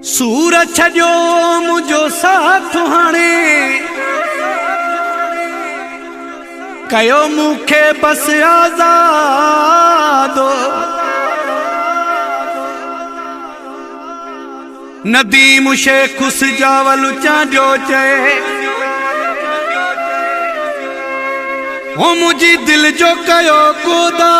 सूर छॾियो मुझो साथ हाणे कयो मूंखे बस आज़ादो नदीम शेख उस जावल चांजो चए हो मुझी दिल जो कयो कोदा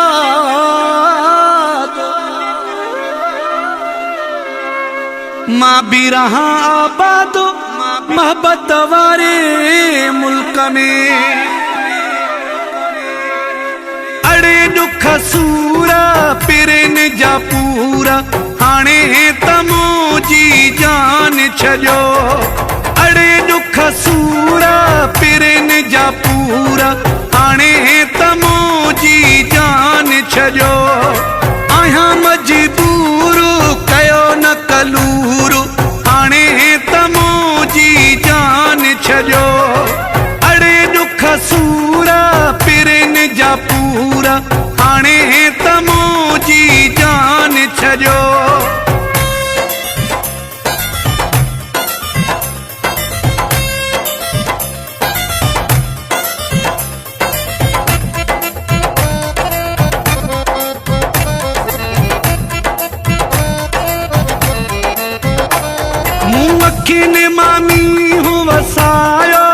मां भी रहा आबाद मोहब्बत वारे मुल्क में अड़े दुख सूरा पिरन जा पूरा हाणे तमो जी जान छॾियो अड़े दुख सूरा पिरन जा पूरा हाणे तमो जी जान छॾियो आहियां मजबूर कयो न कलूर हाणे तमो जी जान छॾियो अड़े दुख सूरा पिरन जा पूरा हाणे तमो जी जान छॾियो अखिन मामी हूँ वसायो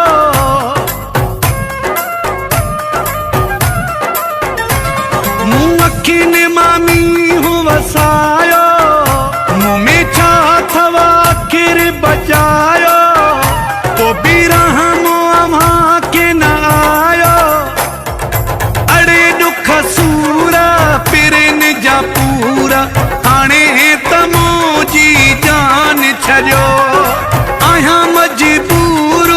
मुँह अखिन मामी हूँ वसायो मुँह में छा थवा आखिर बचायो तो भी रहम अव्हां के न आयो अड़े दुख सूरा पिरन जा पूरा हाणे तमो जी जान छॾियो मजबूर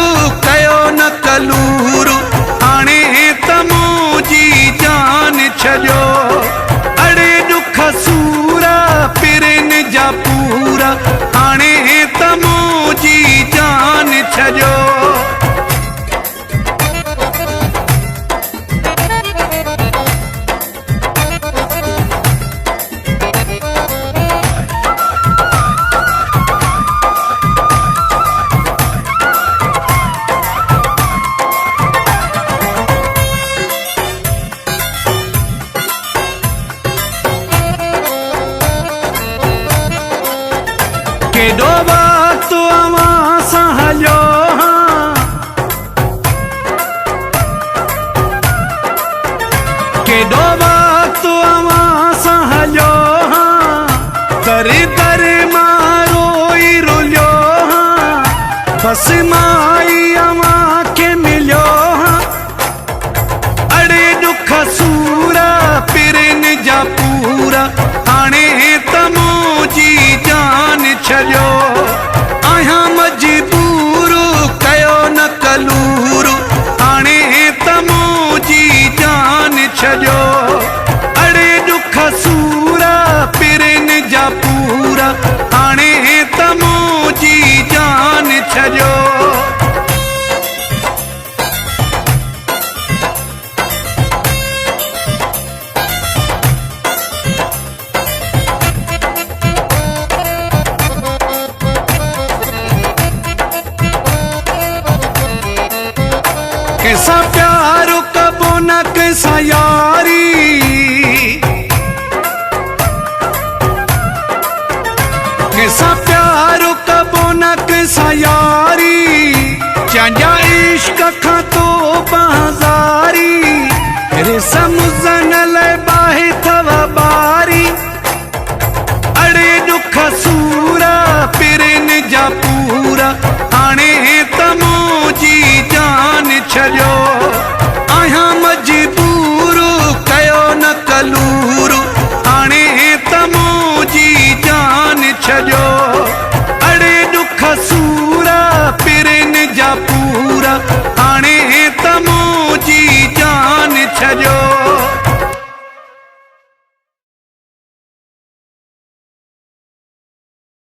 कयो न कलूर हाणे तमो जी जान छॾियो अड़े दुख सूरा पिरन जा पूरा हाणे तमो जी जान छॾियो केॾो वक़्तु अव्हां सां हलियो केॾो वक़्तु अव्हां सां हलियो दर दर मां रोई रुलियो बसि माई अव्हां खे मिलियो अड़े दुख सूरा पिरन जा पूरा हाणे तमो जी जान छॾियो आहियां मजबूर कयो न कलूर हाणे तमो जी जान छॾियो अड़े दुख सूरा पिरन जा पूरा हाणे तमो जी जान छॾियो कैसा प्यार कबो न कैसा यारी कैसा प्यार कबो न कैसा यारी चांजा इश्क खां तो बहाज़ारी रिसम ज़न लाइ बाहि थव बारी अड़े दुख सूरा पिरन जा पूरा हाणे तमो जी जान छॾियो आहियां मजबूर कयो न कलूर हाणे तमो जी जान छॾियो